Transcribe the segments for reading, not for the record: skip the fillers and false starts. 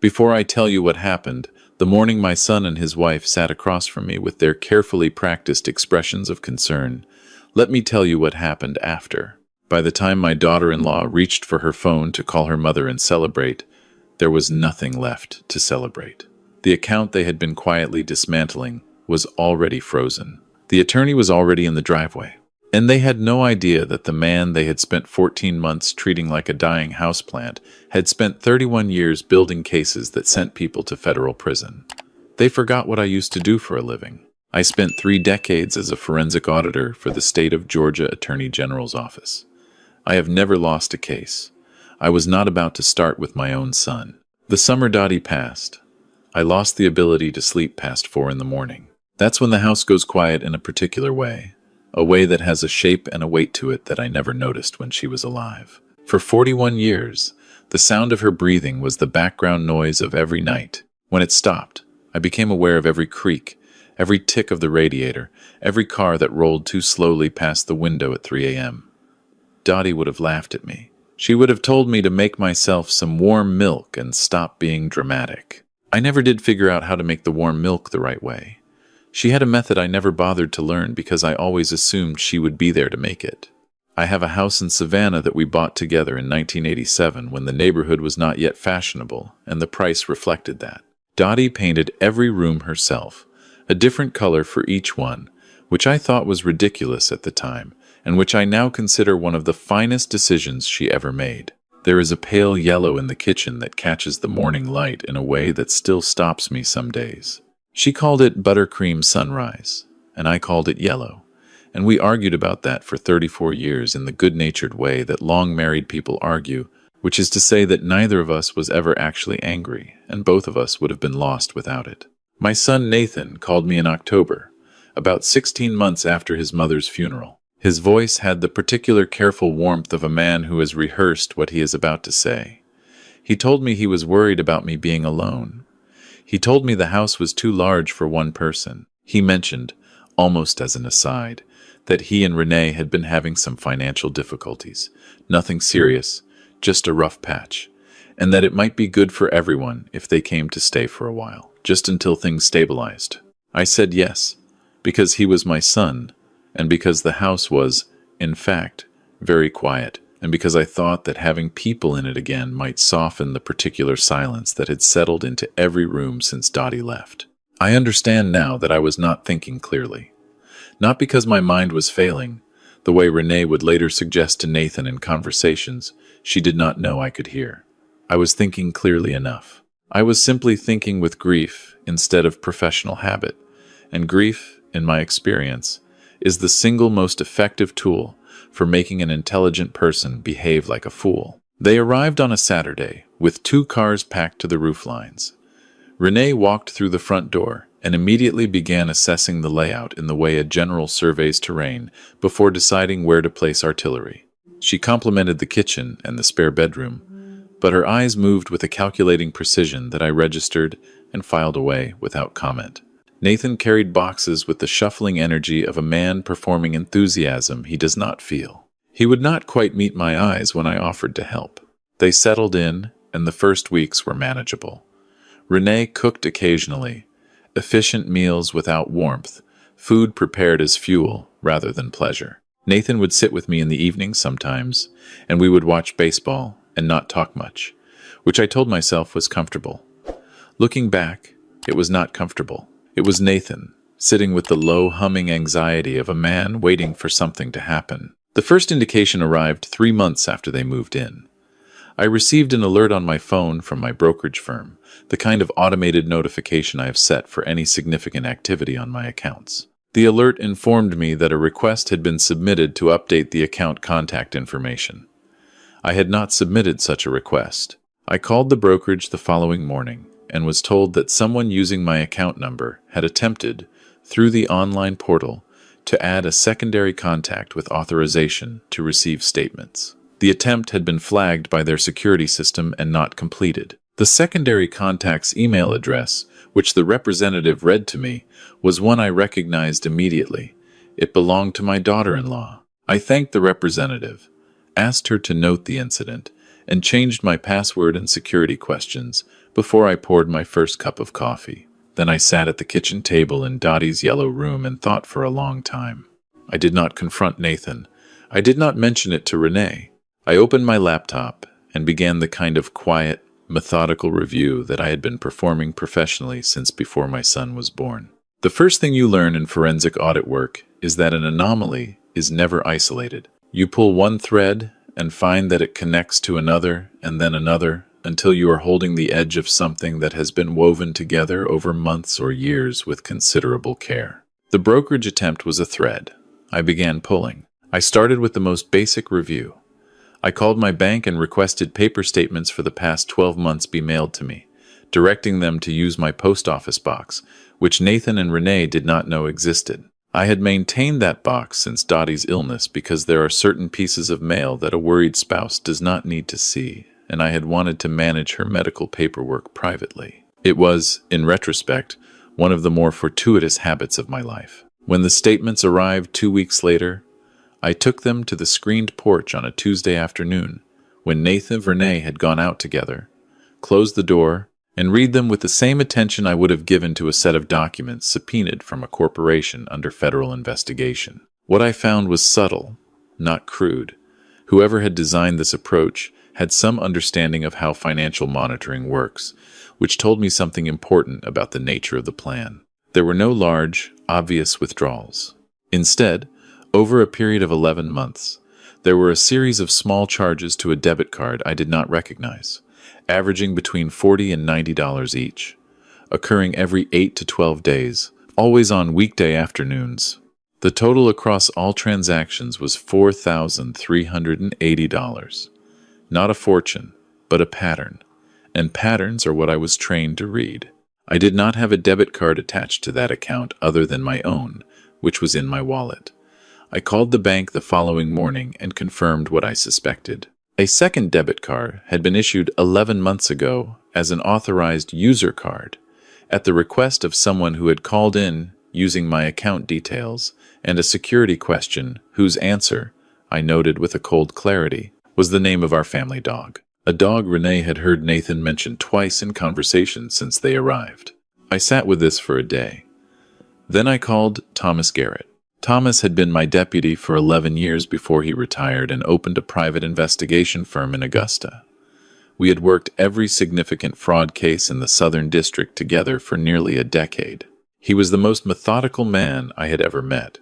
Before I tell you what happened, the morning my son and his wife sat across from me with their carefully practiced expressions of concern, let me tell you what happened after. By the time my daughter-in-law reached for her phone to call her mother and celebrate, there was nothing left to celebrate. The account they had been quietly dismantling was already frozen. The attorney was already in the driveway. And they had no idea that the man they had spent 14 months treating like a dying houseplant had spent 31 years building cases that sent people to federal prison. They forgot what I used to do for a living. I spent 3 decades as a forensic auditor for the state of Georgia Attorney General's office. I have never lost a case. I was not about to start with my own son. The summer Dottie passed. I lost the ability to sleep past 4 in the morning. That's when the house goes quiet in a particular way. A way that has a shape and a weight to it that I never noticed when she was alive. For 41 years, the sound of her breathing was the background noise of every night. When it stopped, I became aware of every creak, every tick of the radiator, every car that rolled too slowly past the window at 3 a.m. Dottie would have laughed at me. She would have told me to make myself some warm milk and stop being dramatic. I never did figure out how to make the warm milk the right way. She had a method I never bothered to learn because I always assumed she would be there to make it. I have a house in Savannah that we bought together in 1987 when the neighborhood was not yet fashionable, and the price reflected that. Dottie painted every room herself, a different color for each one, which I thought was ridiculous at the time, and which I now consider one of the finest decisions she ever made. There is a pale yellow in the kitchen that catches the morning light in a way that still stops me some days. She called it buttercream sunrise, and I called it yellow, and we argued about that for 34 years in the good-natured way that long-married people argue, which is to say that neither of us was ever actually angry, and both of us would have been lost without it. My son Nathan called me in October, about 16 months after his mother's funeral. His voice had the particular careful warmth of a man who has rehearsed what he is about to say. He told me he was worried about me being alone. He told me the house was too large for one person. He mentioned, almost as an aside, that he and Renee had been having some financial difficulties. Nothing serious, just a rough patch. And that it might be good for everyone if they came to stay for a while, just until things stabilized. I said yes, because he was my son, and because the house was, in fact, very quiet, and because I thought that having people in it again might soften the particular silence that had settled into every room since Dottie left. I understand now that I was not thinking clearly. Not because my mind was failing, the way Renee would later suggest to Nathan in conversations she did not know I could hear. I was thinking clearly enough. I was simply thinking with grief instead of professional habit, and grief, in my experience, is the single most effective tool for making an intelligent person behave like a fool. They arrived on a Saturday, with 2 cars packed to the rooflines. Renee walked through the front door and immediately began assessing the layout in the way a general surveys terrain before deciding where to place artillery. She complimented the kitchen and the spare bedroom, but her eyes moved with a calculating precision that I registered and filed away without comment. Nathan carried boxes with the shuffling energy of a man performing enthusiasm he does not feel. He would not quite meet my eyes when I offered to help. They settled in, and the first weeks were manageable. Renee cooked occasionally, efficient meals without warmth, food prepared as fuel rather than pleasure. Nathan would sit with me in the evenings sometimes, and we would watch baseball and not talk much, which I told myself was comfortable. Looking back, it was not comfortable. It was Nathan, sitting with the low humming anxiety of a man waiting for something to happen. The first indication arrived 3 months after they moved in. I received an alert on my phone from my brokerage firm, the kind of automated notification I have set for any significant activity on my accounts. The alert informed me that a request had been submitted to update the account contact information. I had not submitted such a request. I called the brokerage the following morning and was told that someone using my account number had attempted, through the online portal, to add a secondary contact with authorization to receive statements. The attempt had been flagged by their security system and not completed. The secondary contact's email address, which the representative read to me, was one I recognized immediately. It belonged to my daughter-in-law. I thanked the representative, asked her to note the incident, and changed my password and security questions, before I poured my first cup of coffee. Then I sat at the kitchen table in Dottie's yellow room and thought for a long time. I did not confront Nathan. I did not mention it to Renee. I opened my laptop and began the kind of quiet, methodical review that I had been performing professionally since before my son was born. The first thing you learn in forensic audit work is that an anomaly is never isolated. You pull one thread and find that it connects to another and then another until you are holding the edge of something that has been woven together over months or years with considerable care. The brokerage attempt was a thread. I began pulling. I started with the most basic review. I called my bank and requested paper statements for the past 12 months be mailed to me, directing them to use my post office box, which Nathan and Renee did not know existed. I had maintained that box since Dottie's illness because there are certain pieces of mail that a worried spouse does not need to see, and I had wanted to manage her medical paperwork privately. It was, in retrospect, one of the more fortuitous habits of my life. When the statements arrived 2 weeks later, I took them to the screened porch on a Tuesday afternoon, when Nathan and Renee had gone out together, closed the door, and read them with the same attention I would have given to a set of documents subpoenaed from a corporation under federal investigation. What I found was subtle, not crude. Whoever had designed this approach had some understanding of how financial monitoring works, which told me something important about the nature of the plan. There were no large, obvious withdrawals. Instead, over a period of 11 months, there were a series of small charges to a debit card I did not recognize, averaging between $40 and $90 each, occurring every 8 to 12 days, always on weekday afternoons. The total across all transactions was $4,380. Not a fortune, but a pattern, and patterns are what I was trained to read. I did not have a debit card attached to that account other than my own, which was in my wallet. I called the bank the following morning and confirmed what I suspected. A second debit card had been issued 11 months ago as an authorized user card, at the request of someone who had called in using my account details and a security question whose answer, I noted with a cold clarity, was the name of our family dog. A dog Renee had heard Nathan mention twice in conversation since they arrived. I sat with this for a day. Then I called Thomas Garrett. Thomas had been my deputy for 11 years before he retired and opened a private investigation firm in Augusta. We had worked every significant fraud case in the Southern District together for nearly a decade. He was the most methodical man I had ever met,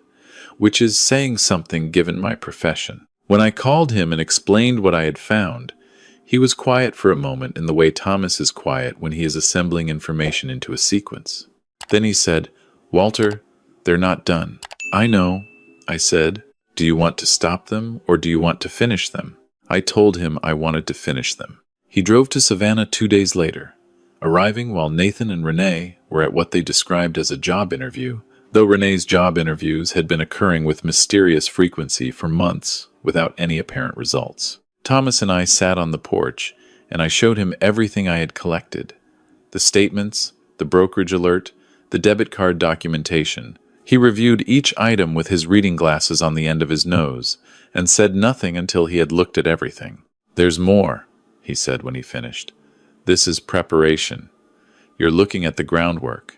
which is saying something given my profession. When I called him and explained what I had found, he was quiet for a moment in the way Thomas is quiet when he is assembling information into a sequence. Then he said, "Walter, they're not done." "I know," I said. "Do you want to stop them or do you want to finish them?" I told him I wanted to finish them. He drove to Savannah 2 days later, arriving while Nathan and Renee were at what they described as a job interview, though Renee's job interviews had been occurring with mysterious frequency for months without any apparent results. Thomas and I sat on the porch, and I showed him everything I had collected: the statements, the brokerage alert, the debit card documentation. He reviewed each item with his reading glasses on the end of his nose, and said nothing until he had looked at everything. "There's more," he said when he finished. "This is preparation. You're looking at the groundwork.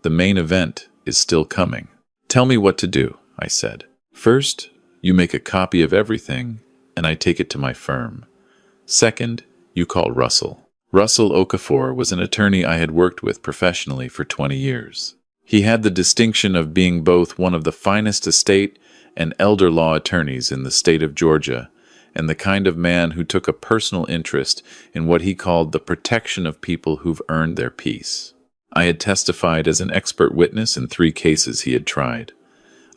The main event is still coming." "Tell me what to do," I said. "First, you make a copy of everything, and I take it to my firm. Second, you call Russell." Russell Okafor was an attorney I had worked with professionally for 20 years. He had the distinction of being both one of the finest estate and elder law attorneys in the state of Georgia, and the kind of man who took a personal interest in what he called the protection of people who've earned their peace. I had testified as an expert witness in 3 cases he had tried.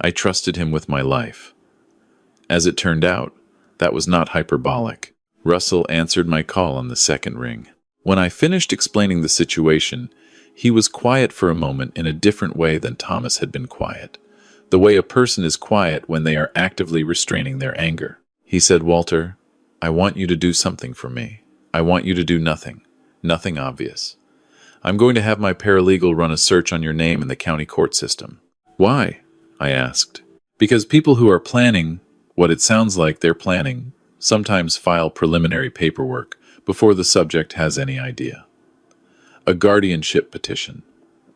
I trusted him with my life. As it turned out, that was not hyperbolic. Russell answered my call on the second ring. When I finished explaining the situation, he was quiet for a moment in a different way than Thomas had been quiet, the way a person is quiet when they are actively restraining their anger. He said, "Walter, I want you to do something for me. I want you to do nothing obvious. I'm going to have my paralegal run a search on your name in the county court system." "Why?" I asked. "Because people who are planning what it sounds like they're planning sometimes file preliminary paperwork before the subject has any idea." a guardianship petition,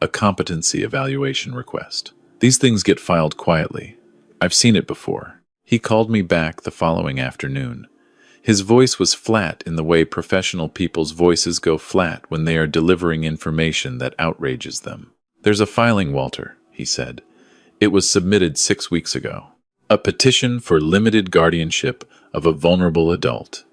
a competency evaluation request. These things get filed quietly. I've seen it before. He called me back the following afternoon. His voice was flat in the way professional people's voices go flat when they are delivering information that outrages them. There's a filing, Walter, he said. It was submitted 6 weeks ago. A petition for limited guardianship of a vulnerable adult.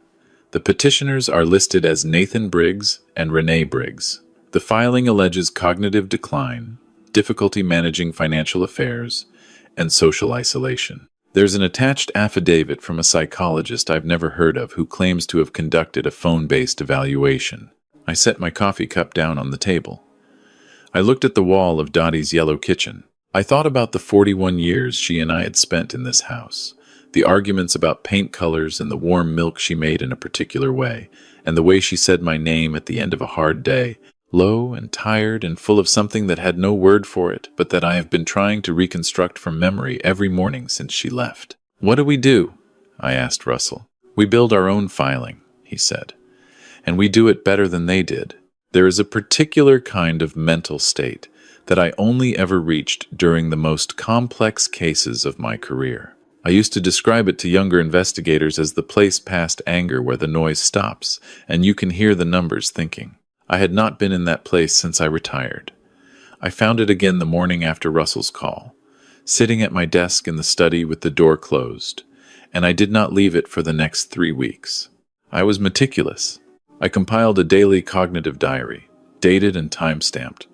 The petitioners are listed as Nathan Briggs and Renee Briggs. The filing alleges cognitive decline, difficulty managing financial affairs, and social isolation. There's an attached affidavit from a psychologist I've never heard of who claims to have conducted a phone-based evaluation. I set my coffee cup down on the table. I looked at the wall of Dottie's yellow kitchen. I thought about the 41 years she and I had spent in this house, the arguments about paint colors and the warm milk she made in a particular way, and the way she said my name at the end of a hard day, low and tired and full of something that had no word for it, but that I have been trying to reconstruct from memory every morning since she left. What do we do? I asked Russell. We build our own filing, he said, and we do it better than they did. There is a particular kind of mental state that I only ever reached during the most complex cases of my career. I used to describe it to younger investigators as the place past anger where the noise stops, and you can hear the numbers thinking. I had not been in that place since I retired. I found it again the morning after Russell's call, sitting at my desk in the study with the door closed, and I did not leave it for the next 3 weeks. I was meticulous. I compiled a daily cognitive diary, dated and time-stamped,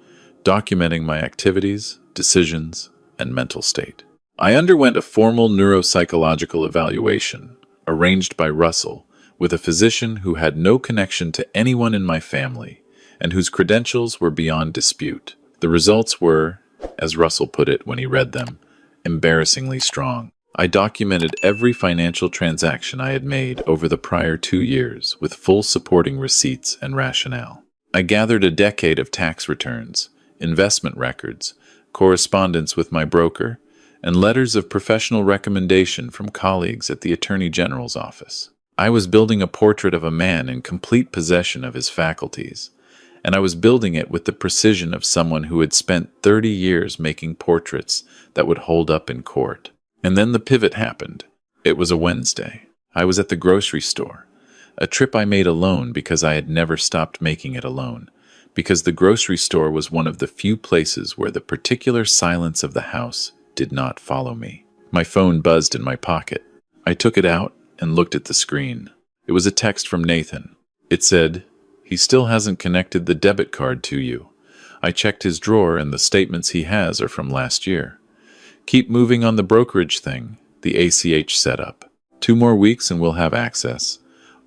documenting my activities, decisions, and mental state. I underwent a formal neuropsychological evaluation, arranged by Russell, with a physician who had no connection to anyone in my family, and whose credentials were beyond dispute. The results were, as Russell put it when he read them, embarrassingly strong. I documented every financial transaction I had made over the prior 2 years with full supporting receipts and rationale. I gathered a decade of tax returns, investment records, correspondence with my broker, and letters of professional recommendation from colleagues at the Attorney General's office. I was building a portrait of a man in complete possession of his faculties, and I was building it with the precision of someone who had spent 30 years making portraits that would hold up in court. And then the pivot happened. It was a Wednesday. I was at the grocery store, a trip I made alone because I had never stopped making it alone, because the grocery store was one of the few places where the particular silence of the house did not follow me. My phone buzzed in my pocket. I took it out and looked at the screen. It was a text from Nathan. It said, "He still hasn't connected the debit card to you. I checked his drawer and the statements he has are from last year. Keep moving on the brokerage thing, the ACH setup. 2 more weeks and we'll have access.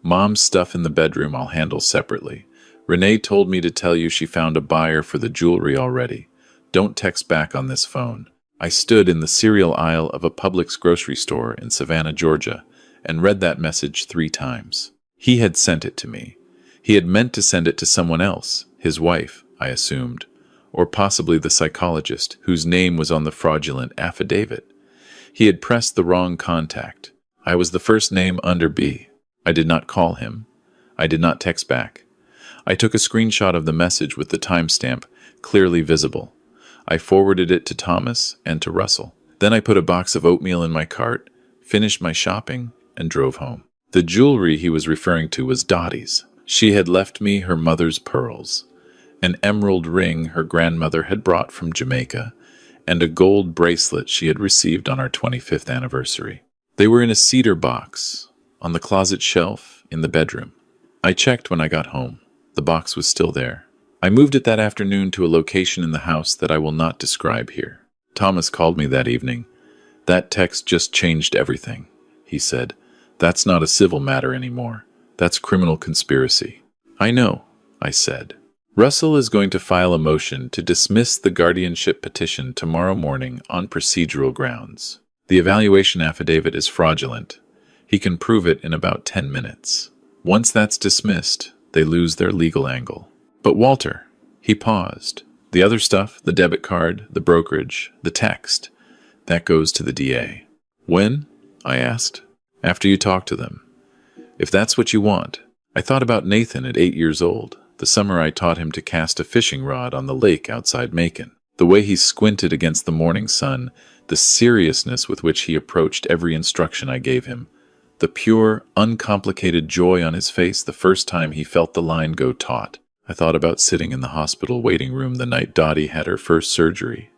Mom's stuff in the bedroom I'll handle separately. Renee told me to tell you she found a buyer for the jewelry already. Don't text back on this phone." I stood in the cereal aisle of a Publix grocery store in Savannah, Georgia, and read that message 3 times. He had sent it to me. He had meant to send it to someone else, his wife, I assumed, or possibly the psychologist whose name was on the fraudulent affidavit. He had pressed the wrong contact. I was the first name under B. I did not call him. I did not text back. I took a screenshot of the message with the timestamp clearly visible. I forwarded it to Thomas and to Russell. Then I put a box of oatmeal in my cart, finished my shopping, and drove home. The jewelry he was referring to was Dottie's. She had left me her mother's pearls, an emerald ring her grandmother had brought from Jamaica, and a gold bracelet she had received on our 25th anniversary. They were in a cedar box, on the closet shelf in the bedroom. I checked when I got home. The box was still there. I moved it that afternoon to a location in the house that I will not describe here. Thomas called me that evening. "That text just changed everything," he said. "That's not a civil matter anymore. That's criminal conspiracy." "I know," I said. "Russell is going to file a motion to dismiss the guardianship petition tomorrow morning on procedural grounds. The evaluation affidavit is fraudulent. He can prove it in about 10 minutes. Once that's dismissed, they lose their legal angle." "But Walter," he paused. "The other stuff, the debit card, the brokerage, the text, that goes to the DA." "When?" I asked. "After you talk to them. If that's what you want." I thought about Nathan at 8 years old, The summer I taught him to cast a fishing rod on the lake outside Macon. The way he squinted against the morning sun, the seriousness with which he approached every instruction I gave him, the pure, uncomplicated joy on his face the first time he felt the line go taut. I thought about sitting in the hospital waiting room the night Dottie had her first surgery.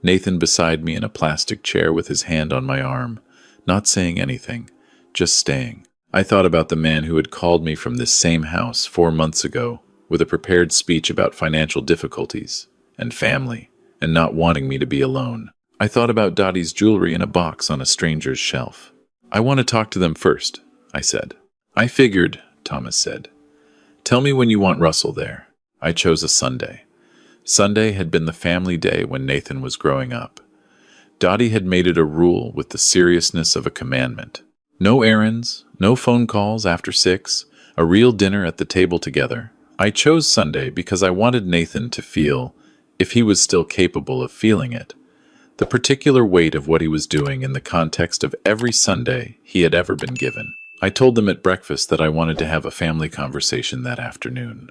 Nathan beside me in a plastic chair with his hand on my arm, not saying anything, just staying. I thought about the man who had called me from this same house 4 months ago with a prepared speech about financial difficulties and family and not wanting me to be alone. I thought about Dottie's jewelry in a box on a stranger's shelf. "I want to talk to them first," I said. "I figured," Thomas said. "Tell me when you want Russell there." I chose a Sunday. Sunday had been the family day when Nathan was growing up. Dottie had made it a rule with the seriousness of a commandment. No errands, no phone calls after 6, a real dinner at the table together. I chose Sunday because I wanted Nathan to feel, if he was still capable of feeling it, the particular weight of what he was doing in the context of every Sunday he had ever been given. I told them at breakfast that I wanted to have a family conversation that afternoon,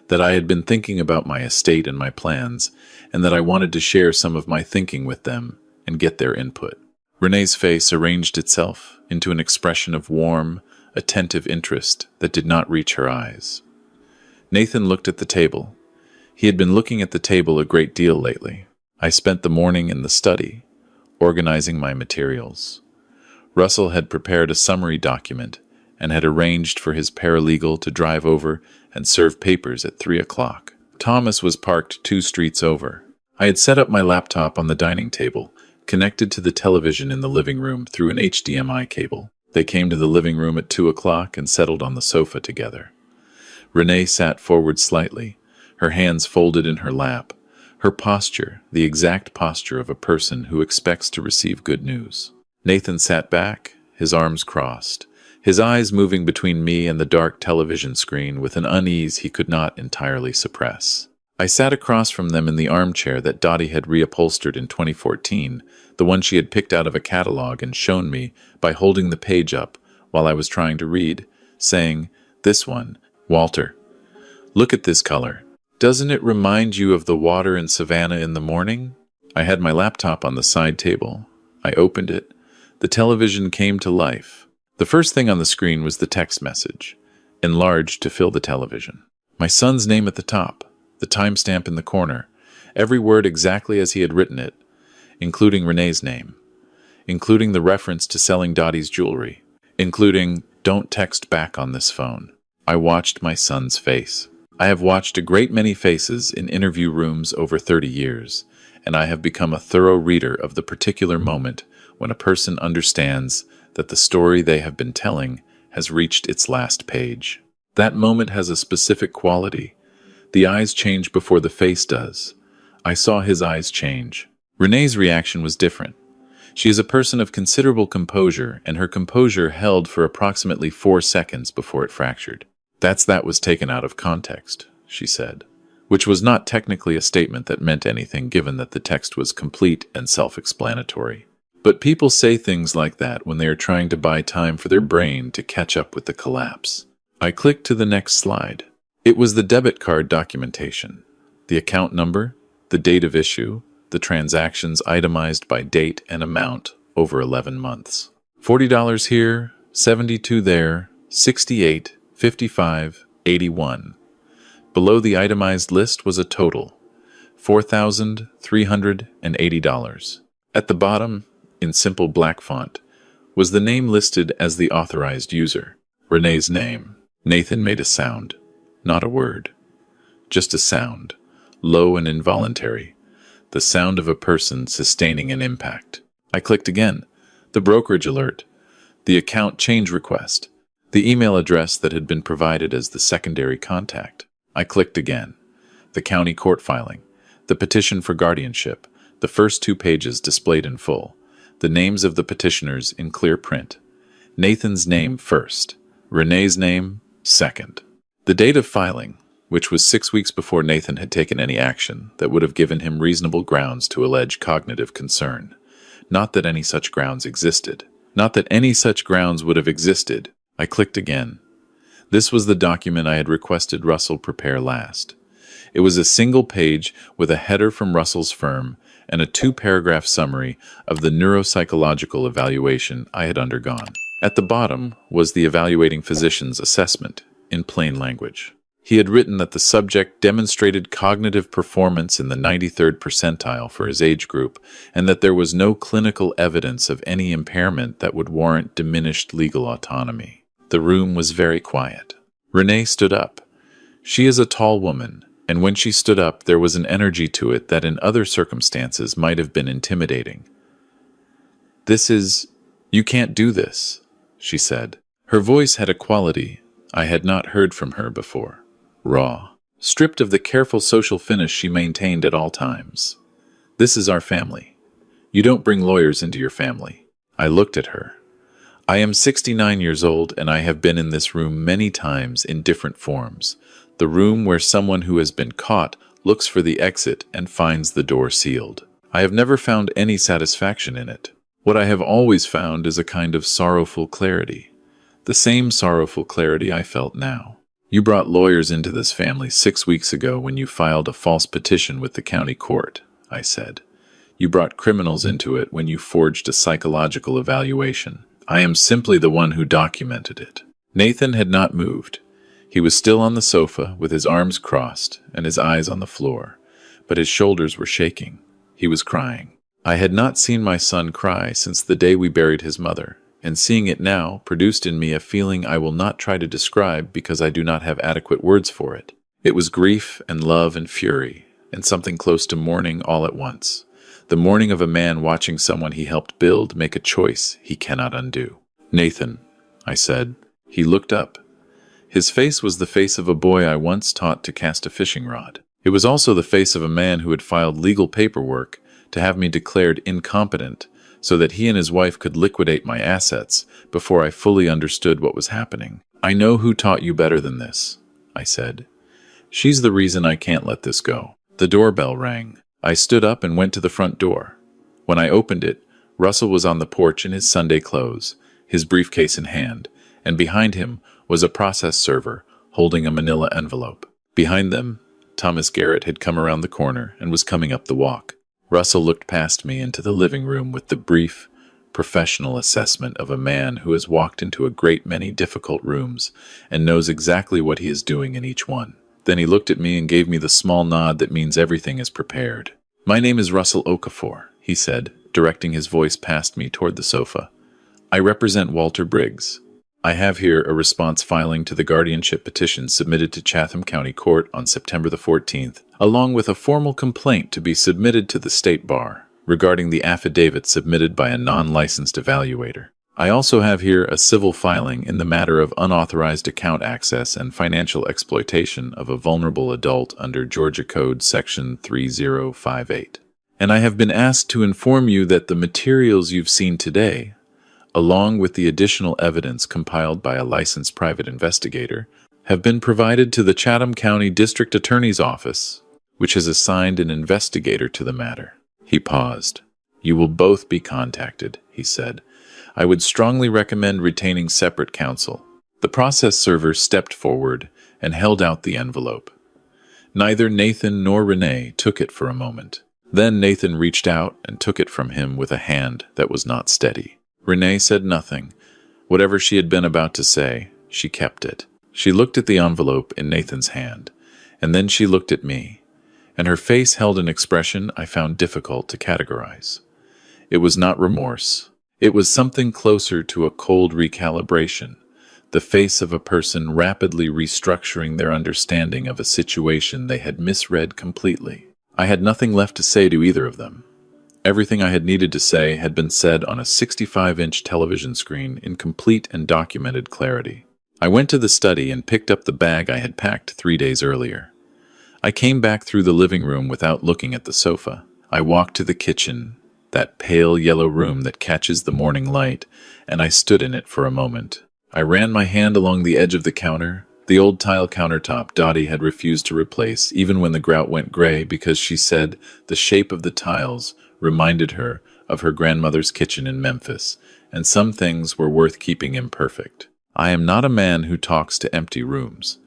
that I had been thinking about my estate and my plans, and that I wanted to share some of my thinking with them and get their input. Renee's face arranged itself into an expression of warm, attentive interest that did not reach her eyes. Nathan looked at the table. He had been looking at the table a great deal lately. I spent the morning in the study, organizing my materials. Russell had prepared a summary document and had arranged for his paralegal to drive over and serve papers at 3 o'clock. Thomas was parked 2 streets over. I had set up my laptop on the dining table, connected to the television in the living room through an HDMI cable. They came to the living room at 2 o'clock and settled on the sofa together. Renee sat forward slightly, her hands folded in her lap, her posture the exact posture of a person who expects to receive good news. Nathan sat back, his arms crossed, his eyes moving between me and the dark television screen with an unease he could not entirely suppress. I sat across from them in the armchair that Dottie had reupholstered in 2014, the one she had picked out of a catalog and shown me by holding the page up while I was trying to read, saying, "This one, Walter. Look at this color. Doesn't it remind you of the water in Savannah in the morning?" I had my laptop on the side table. I opened it. The television came to life. The first thing on the screen was the text message, enlarged to fill the television. My son's name at the top, the timestamp in the corner, every word exactly as he had written it, including Renee's name, including the reference to selling Dottie's jewelry, including, "Don't text back on this phone." I watched my son's face. I have watched a great many faces in interview rooms over 30 years, and I have become a thorough reader of the particular moment when a person understands that the story they have been telling has reached its last page. That moment has a specific quality. The eyes change before the face does. I saw his eyes change. Renee's reaction was different. She is a person of considerable composure, and her composure held for approximately 4 seconds before it fractured. That was taken out of context," she said, which was not technically a statement that meant anything given that the text was complete and self-explanatory. But people say things like that when they are trying to buy time for their brain to catch up with the collapse. I clicked to the next slide. It was the debit card documentation, the account number, the date of issue, the transactions itemized by date and amount over 11 months. $40 here, $72 there, $68, $55, $81. Below the itemized list was a total, $4,380. At the bottom, in simple black font, was the name listed as the authorized user, Renee's name. Nathan made a sound, not a word, just a sound, low and involuntary, the sound of a person sustaining an impact. I clicked again, the brokerage alert, the account change request, the email address that had been provided as the secondary contact. I clicked again. The county court filing, the petition for guardianship, the first 2 pages displayed in full, the names of the petitioners in clear print. Nathan's name first, Renee's name second. The date of filing, which was 6 weeks before Nathan had taken any action that would have given him reasonable grounds to allege cognitive concern. Not that any such grounds existed. Not that any such grounds would have existed. I clicked again. This was the document I had requested Russell prepare last. It was a single page with a header from Russell's firm and a 2-paragraph summary of the neuropsychological evaluation I had undergone. At the bottom was the evaluating physician's assessment, in plain language. He had written that the subject demonstrated cognitive performance in the 93rd percentile for his age group, and that there was no clinical evidence of any impairment that would warrant diminished legal autonomy. The room was very quiet. Renee stood up. She is a tall woman, and when she stood up, there was an energy to it that in other circumstances might have been intimidating. You can't do this, she said. Her voice had a quality I had not heard from her before. Raw, stripped of the careful social finish she maintained at all times. This is our family. You don't bring lawyers into your family. I looked at her. I am 69 years old, and I have been in this room many times in different forms. The room where someone who has been caught looks for the exit and finds the door sealed. I have never found any satisfaction in it. What I have always found is a kind of sorrowful clarity. The same sorrowful clarity I felt now. You brought lawyers into this family 6 weeks ago when you filed a false petition with the county court, I said. You brought criminals into it when you forged a psychological evaluation. I am simply the one who documented it. Nathan had not moved. He was still on the sofa with his arms crossed and his eyes on the floor, but his shoulders were shaking. He was crying. I had not seen my son cry since the day we buried his mother, and seeing it now produced in me a feeling I will not try to describe because I do not have adequate words for it. It was grief and love and fury, and something close to mourning all at once. The mourning of a man watching someone he helped build make a choice he cannot undo. Nathan, I said. He looked up. His face was the face of a boy I once taught to cast a fishing rod. It was also the face of a man who had filed legal paperwork to have me declared incompetent so that he and his wife could liquidate my assets before I fully understood what was happening. I know who taught you better than this, I said. She's the reason I can't let this go. The doorbell rang. I stood up and went to the front door. When I opened it, Russell was on the porch in his Sunday clothes, his briefcase in hand, and behind him was a process server holding a manila envelope. Behind them, Thomas Garrett had come around the corner and was coming up the walk. Russell looked past me into the living room with the brief, professional assessment of a man who has walked into a great many difficult rooms and knows exactly what he is doing in each one. Then he looked at me and gave me the small nod that means everything is prepared. My name is Russell Okafor, he said, directing his voice past me toward the sofa. I represent Walter Briggs. I have here a response filing to the guardianship petition submitted to Chatham County Court on September the 14th, along with a formal complaint to be submitted to the State Bar regarding the affidavit submitted by a non-licensed evaluator. I also have here a civil filing in the matter of unauthorized account access and financial exploitation of a vulnerable adult under Georgia Code Section 3058. And I have been asked to inform you that the materials you've seen today, along with the additional evidence compiled by a licensed private investigator, have been provided to the Chatham County District Attorney's Office, which has assigned an investigator to the matter. He paused. You will both be contacted, he said. I would strongly recommend retaining separate counsel. The process server stepped forward and held out the envelope. Neither Nathan nor Renee took it for a moment. Then Nathan reached out and took it from him with a hand that was not steady. Renee said nothing. Whatever she had been about to say, she kept it. She looked at the envelope in Nathan's hand, and then she looked at me, and her face held an expression I found difficult to categorize. It was not remorse. It was something closer to a cold recalibration, the face of a person rapidly restructuring their understanding of a situation they had misread completely. I had nothing left to say to either of them. Everything I had needed to say had been said on a 65-inch television screen in complete and documented clarity. I went to the study and picked up the bag I had packed 3 days earlier. I came back through the living room without looking at the sofa. I walked to the kitchen, that pale yellow room that catches the morning light, and I stood in it for a moment. I ran my hand along the edge of the counter, the old tile countertop Dottie had refused to replace even when the grout went gray because she said the shape of the tiles reminded her of her grandmother's kitchen in Memphis, and some things were worth keeping imperfect. I am not a man who talks to empty rooms.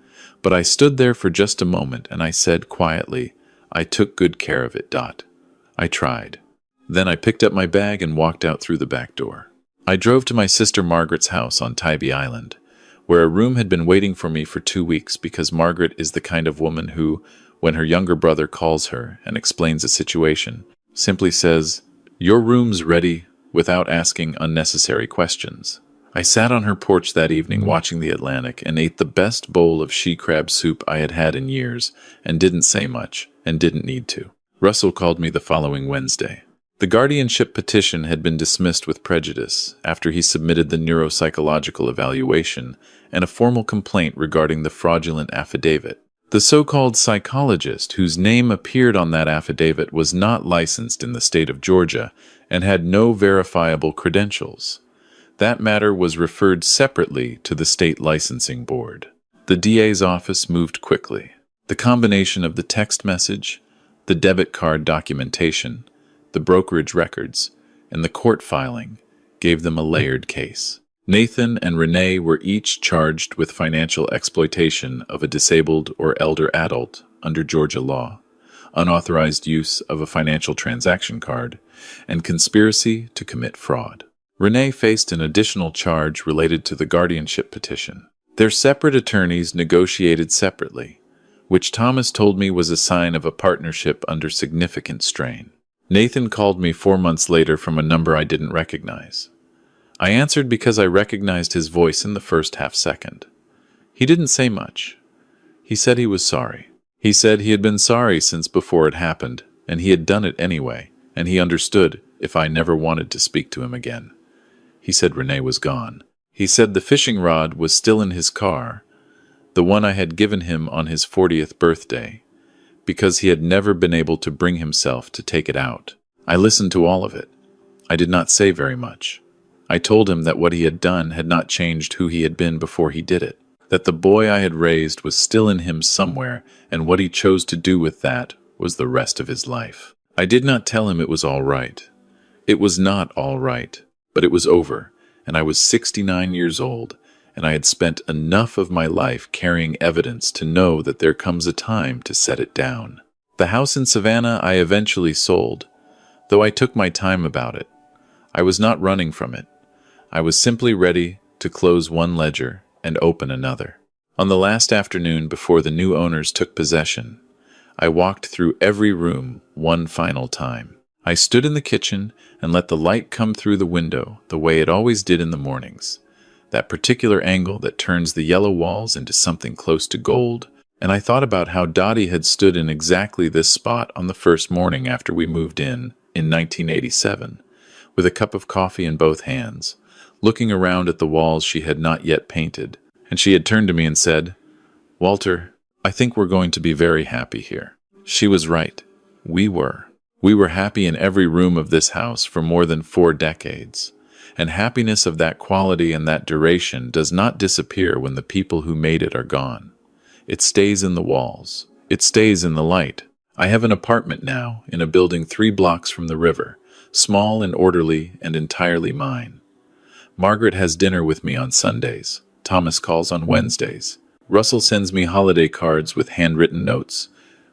But I stood there for just a moment and I said quietly, I took good care of it. I tried. Then I picked up my bag and walked out through the back door. I drove to my sister Margaret's house on Tybee Island, where a room had been waiting for me for 2 weeks because Margaret is the kind of woman who, when her younger brother calls her and explains a situation, simply says, "Your room's ready," without asking unnecessary questions. I sat on her porch that evening watching the Atlantic and ate the best bowl of she-crab soup I had had in years and didn't say much and didn't need to. Russell called me the following Wednesday. The guardianship petition had been dismissed with prejudice after he submitted the neuropsychological evaluation and a formal complaint regarding the fraudulent affidavit. The so-called psychologist whose name appeared on that affidavit was not licensed in the state of Georgia and had no verifiable credentials. That matter was referred separately to the state licensing board. The DA's office moved quickly. The combination of the text message, the debit card documentation, the brokerage records, and the court filing gave them a layered case. Nathan and Renee were each charged with financial exploitation of a disabled or elder adult under Georgia law, unauthorized use of a financial transaction card, and conspiracy to commit fraud. Renee faced an additional charge related to the guardianship petition. Their separate attorneys negotiated separately, which Thomas told me was a sign of a partnership under significant strain. Nathan called me 4 months later from a number I didn't recognize. I answered because I recognized his voice in the first half second. He didn't say much. He said he was sorry. He said he had been sorry since before it happened, and he had done it anyway, and he understood if I never wanted to speak to him again. He said Renee was gone. He said the fishing rod was still in his car, the one I had given him on his 40th birthday, because he had never been able to bring himself to take it out. I listened to all of it. I did not say very much. I told him that what he had done had not changed who he had been before he did it, that the boy I had raised was still in him somewhere, and what he chose to do with that was the rest of his life. I did not tell him it was all right. It was not all right. But it was over, and I was 69 years old, and I had spent enough of my life carrying evidence to know that there comes a time to set it down. The house in Savannah I eventually sold, though I took my time about it. I was not running from it. I was simply ready to close one ledger and open another. On the last afternoon before the new owners took possession, I walked through every room one final time. I stood in the kitchen and let the light come through the window the way it always did in the mornings, that particular angle that turns the yellow walls into something close to gold, and I thought about how Dottie had stood in exactly this spot on the first morning after we moved in 1987, with a cup of coffee in both hands, looking around at the walls she had not yet painted, and she had turned to me and said, "Walter, I think we're going to be very happy here." She was right. We were. We were happy in every room of this house for more than 4 decades, and happiness of that quality and that duration does not disappear when the people who made it are gone. It stays in the walls. It stays in the light. I have an apartment now in a building 3 blocks from the river, small and orderly and entirely mine. Margaret has dinner with me on Sundays. Thomas calls on Wednesdays. Russell sends me holiday cards with handwritten notes,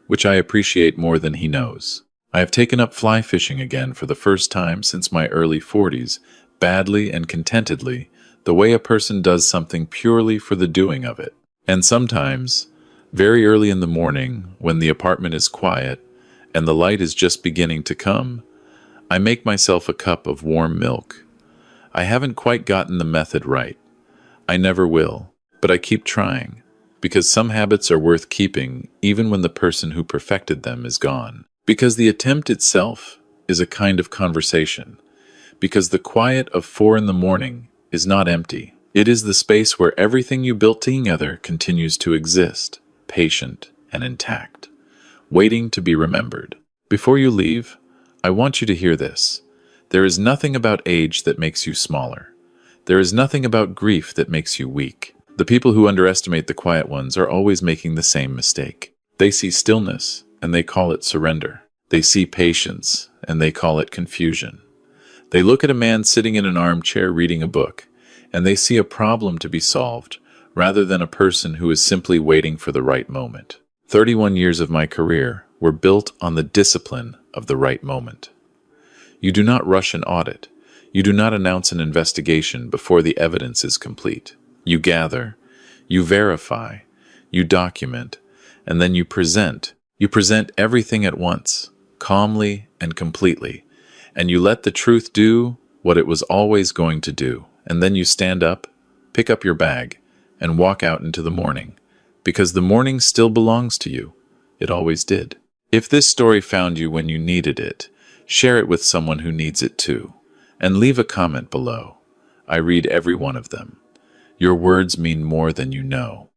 which I appreciate more than he knows. I have taken up fly fishing again for the first time since my early 40s, badly and contentedly, the way a person does something purely for the doing of it. And sometimes, very early in the morning, when the apartment is quiet and the light is just beginning to come, I make myself a cup of warm milk. I haven't quite gotten the method right. I never will, but I keep trying, because some habits are worth keeping even when the person who perfected them is gone. Because the attempt itself is a kind of conversation. Because the quiet of 4 in the morning is not empty. It is the space where everything you built together continues to exist, patient and intact, waiting to be remembered. Before you leave, I want you to hear this. There is nothing about age that makes you smaller. There is nothing about grief that makes you weak. The people who underestimate the quiet ones are always making the same mistake. They see stillness, and they call it surrender. They see patience, and they call it confusion. They look at a man sitting in an armchair reading a book, and they see a problem to be solved rather than a person who is simply waiting for the right moment. 31 years of my career were built on the discipline of the right moment. You do not rush an audit. You do not announce an investigation before the evidence is complete. You gather, you verify, you document, and then you present. You present everything at once, calmly and completely, and you let the truth do what it was always going to do. And then you stand up, pick up your bag, and walk out into the morning, because the morning still belongs to you. It always did. If this story found you when you needed it, share it with someone who needs it too, and leave a comment below. I read every one of them. Your words mean more than you know.